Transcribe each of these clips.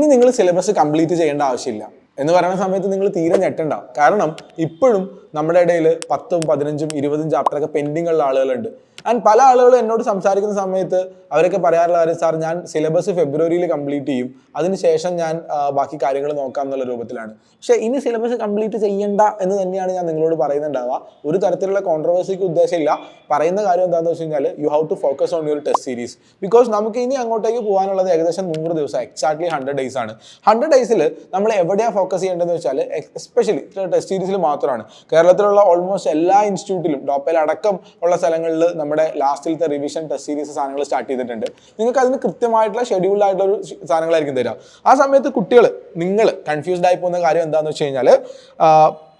ഇനി നിങ്ങൾ syllabus complete ചെയ്യേണ്ട ആവശ്യമില്ല എന്ന് പറയുന്ന സമയത്ത് നിങ്ങൾ തീരെ ഞെട്ടണ്ട. കാരണം ഇപ്പോഴും നമ്മുടെ ഇടയിൽ 10ഉം 15ഉം 20ഉം ചാപ്റ്ററൊക്കെ പെൻഡിങ് ഉള്ള ആളുകളുണ്ട്. ആൻഡ് പല ആളുകളും എന്നോട് സംസാരിക്കുന്ന സമയത്ത് അവരൊക്കെ പറയാറുള്ള കാര്യം, സാർ ഞാൻ സിലബസ് ഫെബ്രുവരിയിൽ കംപ്ലീറ്റ് ചെയ്യും, അതിനുശേഷം ഞാൻ ബാക്കി കാര്യങ്ങൾ നോക്കാം എന്നുള്ള രൂപത്തിലാണ്. പക്ഷേ ഇനി സിലബസ് കംപ്ലീറ്റ് ചെയ്യണ്ട എന്ന് തന്നെയാണ് ഞാൻ നിങ്ങളോട് പറയുന്നുണ്ടാവുക. ഒരു തരത്തിലുള്ള കോൺട്രവേഴ്സിക്ക് ഉദ്ദേശമില്ല. പറയുന്ന കാര്യം എന്താണെന്ന് വെച്ച് കഴിഞ്ഞാൽ you have to focus on your test series. Because നമുക്ക് ഇനി അങ്ങോട്ടേക്ക് പോകാനുള്ളത് ഏകദേശം 100 ദിവസം, എക്സാക്ട്ലി 100 days ആണ്. 100 days നമ്മൾ എവിടെയാണ് ഫോക്കസ് ചെയ്യേണ്ടതെന്ന് വെച്ചാൽ എസ്പെഷ്യലി ടെസ്റ്റ് സീരീസിൽ മാത്രമാണ്. കേരളത്തിലുള്ള ഓൾമോസ്റ്റ് എല്ലാ ഇൻസ്റ്റിറ്റ്യൂട്ടിലും ടോപ്പിൽ അടക്കം ഉള്ള സ്ഥലങ്ങളിൽ നമ്മുടെ ലാസ്റ്റിലത്തെ റിവിഷൻ ടെസ്റ്റ് സീരീസ് സാധനങ്ങൾ സ്റ്റാർട്ട് ചെയ്തിട്ടുണ്ട്. നിങ്ങൾക്ക് അതിന് കൃത്യമായിട്ടുള്ള ഷെഡ്യൂൾഡ് ആയിട്ടുള്ള ഒരു സാധനങ്ങളായിരിക്കും തരിക. ആ സമയത്ത് കുട്ടികൾ നിങ്ങൾ കൺഫ്യൂസ്ഡ് ആയി പോകുന്ന കാര്യം എന്താണെന്ന് വെച്ച് കഴിഞ്ഞാൽ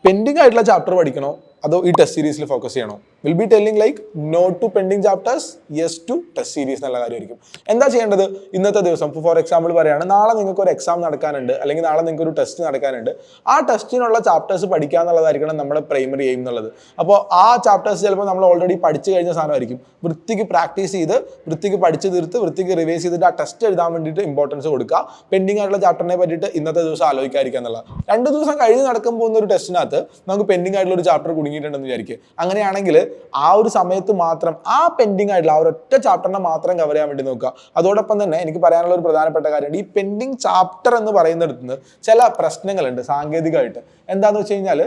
പെൻഡിങ് ആയിട്ടുള്ള ചാപ്റ്റർ പഠിക്കണോ അതോ ഈ ടെസ്റ്റ് സീരീസിൽ ഫോക്കസ് ചെയ്യണോ? Will be telling like no to pending chapters, yes to test series എന്നുള്ള കാര്യമായിരിക്കും. എന്താ ചെയ്യേണ്ടത്? ഇന്നത്തെ ദിവസം ഫോർ എക്സാമ്പിൾ പറയുകയാണ്, നാളെ നിങ്ങൾക്ക് ഒരു എക്സാം നടക്കാനുണ്ട്, അല്ലെങ്കിൽ നാളെ നിങ്ങൾക്ക് ഒരു ടെസ്റ്റ് നടക്കാനുണ്ട്. ആ ടെസ്റ്റിനുള്ള ചാപ്റ്റേഴ്സ് പഠിക്കുക എന്നുള്ളതായിരിക്കണം നമ്മുടെ പ്രൈമറി എയിം എന്നുള്ളത്. അപ്പോൾ ആ ചാപ്റ്റേഴ്സ് ചിലപ്പോൾ നമ്മൾ ഓൾറെഡി പഠിച്ചു കഴിഞ്ഞ സാധനമായിരിക്കും. വൃത്തിക്ക് പ്രാക്ടീസ് ചെയ്ത് വൃത്തിക്ക് പഠിച്ച് തീർത്ത് വൃത്തിക്ക് റിവൈസ് ചെയ്തിട്ട് ആ ടെസ്റ്റ് എഴുതാൻ വേണ്ടിയിട്ട് ഇമ്പോർട്ടൻസ് കൊടുക്കുക. പെൻഡിങ് ആയിട്ടുള്ള ചാപ്റ്ററിനെ പറ്റിയിട്ട് ഇന്നത്തെ ദിവസം ആലോചിക്കാതിരിക്കുക എന്നുള്ള. 2 ദിവസം കഴിഞ്ഞ് നടക്കാൻ പോകുന്ന ഒരു ടെസ്റ്റിനകത്ത് നമുക്ക് പെൻഡിങ് ആയിട്ടുള്ള ഒരു ചാപ്റ്റർ കുടുങ്ങിയിട്ടുണ്ടെന്ന് വിചാരിക്കുക. അങ്ങനെയാണെങ്കിൽ ആ ഒരു സമയത്ത് മാത്രം ആ പെൻഡിങ് ആയിട്ടുള്ള ആ ഒരൊറ്റ ചാപ്റ്ററിനെ മാത്രം കവർ ചെയ്യാൻ വേണ്ടി നോക്കുക. അതോടൊപ്പം തന്നെ എനിക്ക് പറയാനുള്ള ഒരു പ്രധാനപ്പെട്ട കാര്യമുണ്ട്. ഈ പെൻഡിങ് ചാപ്റ്റർ എന്ന് പറയുന്നിടത്ത് നിന്ന് ചില പ്രശ്നങ്ങളുണ്ട് സാങ്കേതികമായിട്ട്. എന്താണെന്ന് വെച്ച് കഴിഞ്ഞാൽ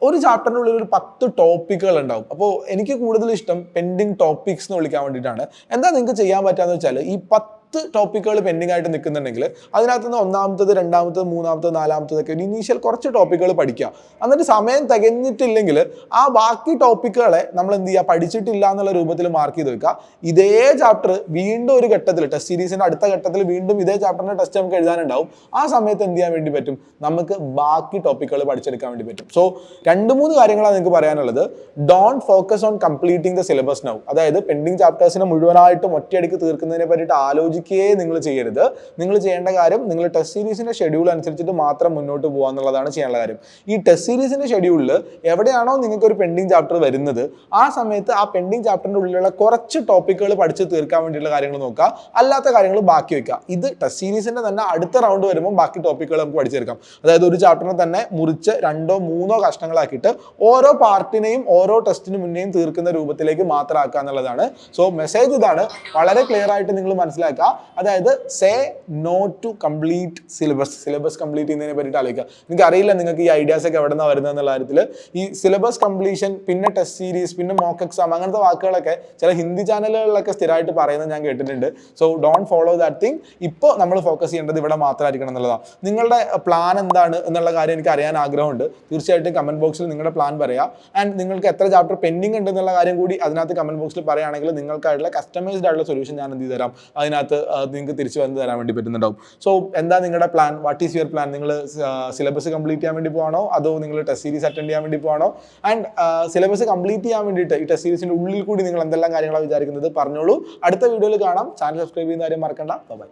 ഒരു ചാപ്റ്ററിനുള്ളിൽ ഒരു 10 ടോപ്പിക്കുകൾ ഉണ്ടാവും. അപ്പോൾ എനിക്ക് കൂടുതൽ ഇഷ്ടം പെൻഡിങ് ടോപ്പിക്സ് എന്ന് വിളിക്കാൻ വേണ്ടിയിട്ടാണ്. എന്താ നിങ്ങൾക്ക് ചെയ്യാൻ പറ്റുകയെന്ന് വെച്ചാൽ ഈ 10 ടോപ്പിക്കുകൾ പെൻഡിങ് ആയിട്ട് നിൽക്കുന്നുണ്ടെങ്കിൽ അതിനകത്ത് നിന്ന് 1ാമത്തത് 2ാമത്തത് 3ാമത്തത് 4ാമത്തതൊക്കെ ഇനീഷ്യൽ കുറച്ച് ടോപ്പിക്കുകൾ പഠിക്കുക. എന്നിട്ട് സമയം തികഞ്ഞിട്ടില്ലെങ്കിൽ ആ ബാക്കി ടോപ്പിക്കുകളെ നമ്മൾ എന്ത് ചെയ്യുക, പഠിച്ചിട്ടില്ല എന്നുള്ള രൂപത്തിൽ മാർക്ക് ചെയ്ത് വെക്കുക. ഇതേ ചാപ്റ്റർ വീണ്ടും ഒരു ഘട്ടത്തിൽ ടെസ്റ്റ് സീരീസിൻ്റെ അടുത്ത ഘട്ടത്തിൽ വീണ്ടും ഇതേ ചാപ്റ്ററിൻ്റെ ടെസ്റ്റ് നമുക്ക് എഴുതാനുണ്ടാവും. ആ സമയത്ത് എന്ത് ചെയ്യാൻ വേണ്ടി പറ്റും, നമുക്ക് ബാക്കി ടോപ്പിക്കുകൾ പഠിച്ചെടുക്കാൻ വേണ്ടി പറ്റും. സോ 2-3 കാര്യങ്ങളാണ് നിങ്ങൾക്ക് പറയാനുള്ളത്. Don't focus on completing the syllabus now. അതായത് പെൻഡിങ് ചാപ്റ്റേഴ്സിനെ മുഴുവനായിട്ടും ഒറ്റയടിക്ക് തീർക്കുന്നതിനെ പറ്റിയിട്ട് ആലോചിക്കുകയേ നിങ്ങൾ ചെയ്യരുത്. നിങ്ങൾ ചെയ്യേണ്ട കാര്യം നിങ്ങൾ ടെസ്റ്റ് സീരീസിന്റെ ഷെഡ്യൂൾ അനുസരിച്ചിട്ട് മാത്രം മുന്നോട്ട് പോകുക എന്നുള്ളതാണ് ചെയ്യാനുള്ള കാര്യം. ഈ ടെസ്റ്റ് സീരീസിന്റെ ഷെഡ്യൂളിൽ എവിടെയാണോ നിങ്ങൾക്ക് ഒരു പെൻഡിങ് ചാപ്റ്റർ വരുന്നത് ആ സമയത്ത് ആ പെൻഡിങ് ചാപ്റ്ററിന്റെ ഉള്ളിലുള്ള കുറച്ച് ടോപ്പിക്കുകൾ പഠിച്ച് തീർക്കാൻ വേണ്ടിയുള്ള കാര്യങ്ങൾ നോക്കുക, അല്ലാത്ത കാര്യങ്ങൾ ബാക്കി വെക്കുക. ഇത് ടെസ്റ്റ് സീരീസിന്റെ തന്നെ അടുത്ത റൗണ്ട് വരുമ്പോൾ ബാക്കി ടോപ്പിക്കുകൾ നമുക്ക് പഠിച്ചെടുക്കാം. അതായത് ഒരു ചാപ്റ്ററിനെ തന്നെ മുറിച്ച് 2ഓ 3ഓ കഷ്ണങ്ങളാക്കിയിട്ട് ഓരോ പാർട്ടിനെയും ഓരോ ടെസ്റ്റിന് മുന്നേയും തീർക്കുന്ന രൂപത്തിലേക്ക് മാത്രമാക്കുക എന്നുള്ളതാണ്. സോ മെസ്സേജ് ഇതാണ്, വളരെ ക്ലിയർ ആയിട്ട് നിങ്ങൾ മനസ്സിലാക്കുക. അതായത് say no to complete syllabus complete ചെയ്യുന്നതിനെ പറ്റിയിട്ട് ആലോചിക്കുക. നിങ്ങൾക്ക് അറിയില്ല നിങ്ങൾക്ക് ഈ ഐഡിയാസ് ഒക്കെ എവിടെ നിന്നാണ് വരുന്നത് എന്നുള്ള കാര്യത്തിൽ. ഈ സിലബസ് കംപ്ലീഷൻ, പിന്നെ ടെസ്റ്റ് സീരീസ്, പിന്നെ മോക്ക് എക്സാം, അങ്ങനത്തെ വാക്കുകളൊക്കെ ചില ഹിന്ദി ചാനലുകളിലൊക്കെ സ്ഥിരമായിട്ട് പറയുന്നത് ഞാൻ കേട്ടിട്ടുണ്ട്. So don't follow that thing. ഇപ്പോൾ നമ്മൾ ഫോക്കസ് ചെയ്യേണ്ടത് ഇവിടെ മാത്രമായിരിക്കണം എന്നുള്ളതാണ്. നിങ്ങളുടെ പ്ലാൻ എന്താണ് എന്നുള്ള കാര്യം എനിക്ക് അറിയാൻ ആഗ്രഹമുണ്ട്. തീർച്ചയായിട്ടും കമന്റ് ബോക്സിൽ നിങ്ങളുടെ പ്ലാൻ പറയുക. ആൻഡ് നിങ്ങൾക്ക് എത്ര ചാപ്റ്റർ പെൻഡിങ് ഉണ്ട് എന്നുള്ള കാര്യം കൂടി അതിനകത്ത് കമന്റ് ബോക്സിൽ പറയുകയാണെങ്കിൽ നിങ്ങൾക്കായിട്ടുള്ള കസ്റ്റമൈസ്ഡ് ആയിട്ടുള്ള സൊല്യൂഷൻ ഞാൻ എന്ത് ചെയ്ത് തരാം, അതിനകത്ത് നിങ്ങൾക്ക് തിരിച്ചു വന്ന് തരാൻ വേണ്ടി പറ്റുന്നുണ്ടാവും. സോ എന്താ നിങ്ങളുടെ plan? What is your plan? നിങ്ങൾ സിലബസ് കംപ്ലീറ്റ് ചെയ്യാൻ വേണ്ടി പോകണോ അതോ നിങ്ങൾ ടെസ്റ്റ് സീരീസ് അറ്റൻഡ് ചെയ്യാൻ വേണ്ടി പോകണോ? ആൻഡ് സിലബസ് കംപ്ലീറ്റ് ചെയ്യാൻ വേണ്ടിയിട്ട് ഈ ടെസ്റ്റ് സീരീസിൻ്റെ ഉള്ളിൽ കൂടി നിങ്ങൾ എന്തെല്ലാം കാര്യങ്ങളാണ് വിചാരിക്കുന്നത് പറഞ്ഞോളൂ. അടുത്ത വീഡിയോയിൽ കാണാം. ചാനൽ സബ്സ്ക്രൈബ് ചെയ്യുന്ന കാര്യം മറക്കണ്ട. ബൈ.